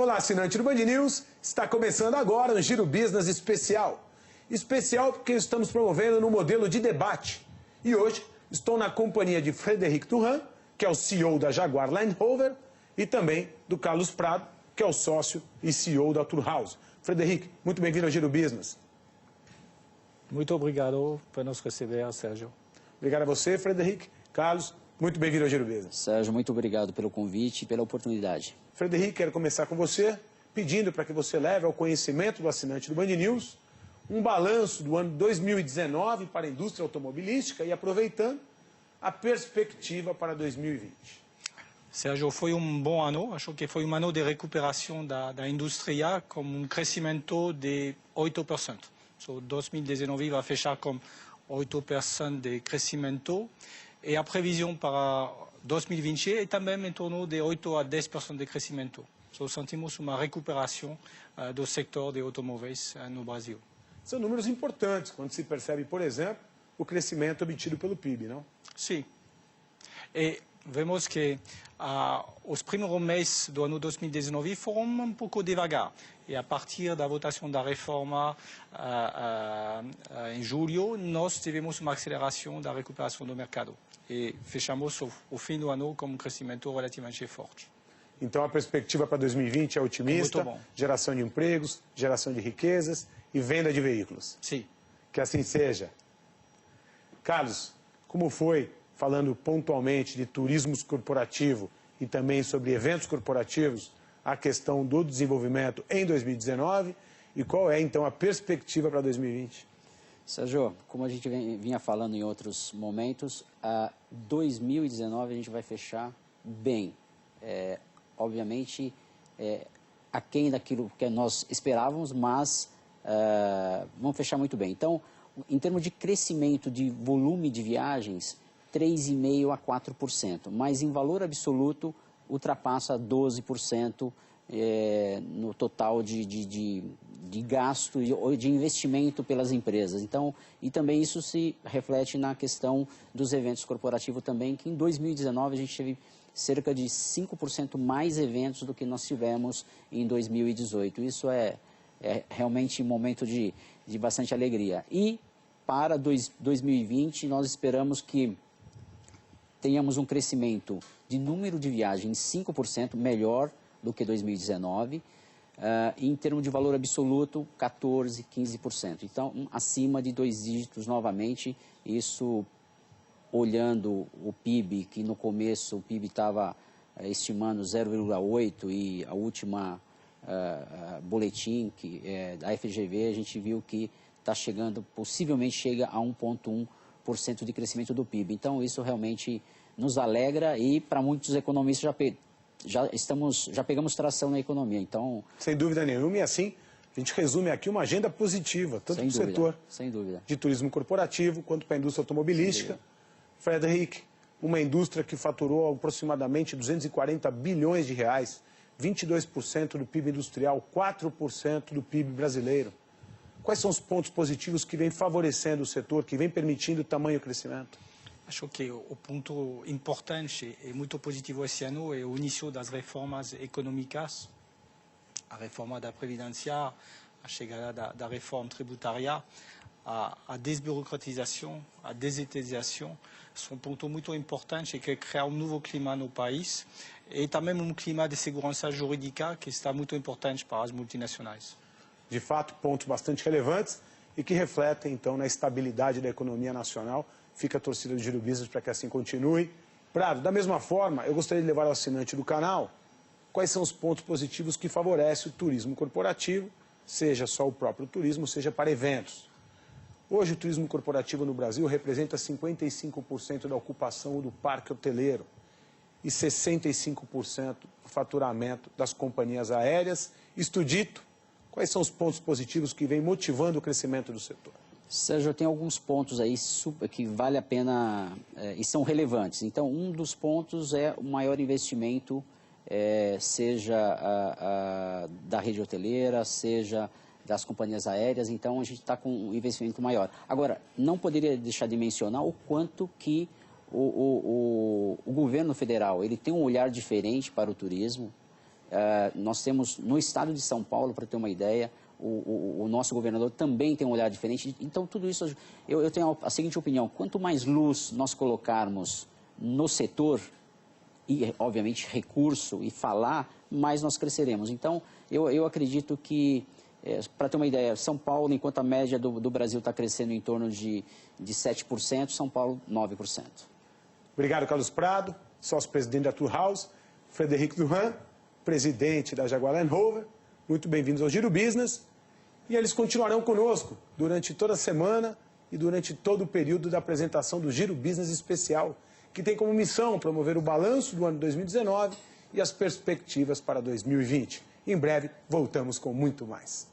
Olá, assinante do Band News. Está começando agora um Giro Business especial. Especial porque estamos promovendo no modelo de debate. E hoje estou na companhia de Frederic Durand, que é o CEO da Jaguar Land Rover, e também do Carlos Prado, que é o sócio e CEO da Turhaus. Frederic, muito bem-vindo ao Giro Business. Muito obrigado por nos receber, Sérgio. Obrigado a você, Frederic. Carlos, muito bem-vindo ao Giro Business. Sérgio, muito obrigado pelo convite e pela oportunidade. Frederic, quero começar com você, pedindo para que você leve ao conhecimento do assinante do Band News um balanço do ano 2019 para a indústria automobilística e aproveitando a perspectiva para 2020. Sérgio, foi bom ano. Acho que foi ano de recuperação da indústria com crescimento de 8%. So, 2019 vai fechar com 8% de crescimento e a previsão para 2020 é também em torno de 8 a 10% de crescimento. So, sentimos uma recuperação do setor de automóveis no Brasil. São números importantes quando se percebe, por exemplo, o crescimento obtido pelo PIB, não? Sim. E vemos que os primeiros meses do ano 2019 foram pouco devagar. E a partir da votação da reforma em julho, nós tivemos uma aceleração da recuperação do mercado. E fechamos o fim do ano com crescimento relativamente forte. Então a perspectiva para 2020 é otimista, muito bom. Geração de empregos, geração de riquezas e venda de veículos. Sim. Que assim seja. Carlos, como foi, falando pontualmente de turismo corporativo e também sobre eventos corporativos, a questão do desenvolvimento em 2019 e qual é então a perspectiva para 2020? Sérgio, como a gente vinha falando em outros momentos, 2019 a gente vai fechar bem. Obviamente, aquém daquilo que nós esperávamos, mas vamos fechar muito bem. Então, em termos de crescimento de volume de viagens, 3,5% a 4%, mas em valor absoluto ultrapassa 12% no total de gasto e de investimento pelas empresas. Então, e também isso se reflete na questão dos eventos corporativos também, que em 2019 a gente teve cerca de 5% mais eventos do que nós tivemos em 2018. Isso é realmente um momento de bastante alegria. E para 2020 nós esperamos que tenhamos um crescimento de número de viagens 5% melhor do que 2019, e em termos de valor absoluto, 14%, 15%. Então, acima de 2 dígitos novamente, isso olhando o PIB, que no começo o PIB estava estimando 0,8% e a última boletim da FGV, a gente viu que está chegando, possivelmente chega a 1,1% de crescimento do PIB. Então, isso realmente nos alegra e para muitos economistas já pegamos tração na economia. Então, sem dúvida nenhuma, e assim a gente resume aqui uma agenda positiva, tanto para o setor de turismo corporativo quanto para a indústria automobilística. Frederic, uma indústria que faturou aproximadamente 240 bilhões de reais, 22% do PIB industrial, 4% do PIB brasileiro. Quais são os pontos positivos que vêm favorecendo o setor, que vêm permitindo o tamanho crescimento? Acho que o ponto importante e muito positivo esse ano é o início das reformas econômicas, a reforma da Previdência, a chegada da reforma tributária, a desburocratização, a desestatização, são pontos muito importantes que criam novo clima no país e também clima de segurança jurídica que está muito importante para as multinacionais. De fato, pontos bastante relevantes e que refletem, então, na estabilidade da economia nacional. Fica a torcida do Giro Business para que assim continue. Prado, da mesma forma, eu gostaria de levar ao assinante do canal quais são os pontos positivos que favorecem o turismo corporativo, seja só o próprio turismo, seja para eventos. Hoje, o turismo corporativo no Brasil representa 55% da ocupação do parque hoteleiro e 65% do faturamento das companhias aéreas. Isto dito, quais são os pontos positivos que vêm motivando o crescimento do setor? Sérgio, tem alguns pontos aí que vale a pena e são relevantes. Então, um dos pontos é o maior investimento, seja da rede hoteleira, seja das companhias aéreas. Então, a gente está com um investimento maior. Agora, não poderia deixar de mencionar o quanto que o governo federal ele tem um olhar diferente para o turismo. Nós temos no estado de São Paulo, para ter uma ideia, o nosso governador também tem um olhar diferente. Então, tudo isso, eu tenho a seguinte opinião: quanto mais luz nós colocarmos no setor, e obviamente recurso e falar, mais nós cresceremos. Então, eu acredito que, para ter uma ideia, São Paulo, enquanto a média do Brasil está crescendo em torno de 7%, São Paulo 9%. Obrigado, Carlos Prado, sócio-presidente da Tour House, Frederico Durand, presidente da Jaguar Land Rover. Muito bem-vindos ao Giro Business. E eles continuarão conosco durante toda a semana e durante todo o período da apresentação do Giro Business Especial, que tem como missão promover o balanço do ano 2019 e as perspectivas para 2020. Em breve, voltamos com muito mais.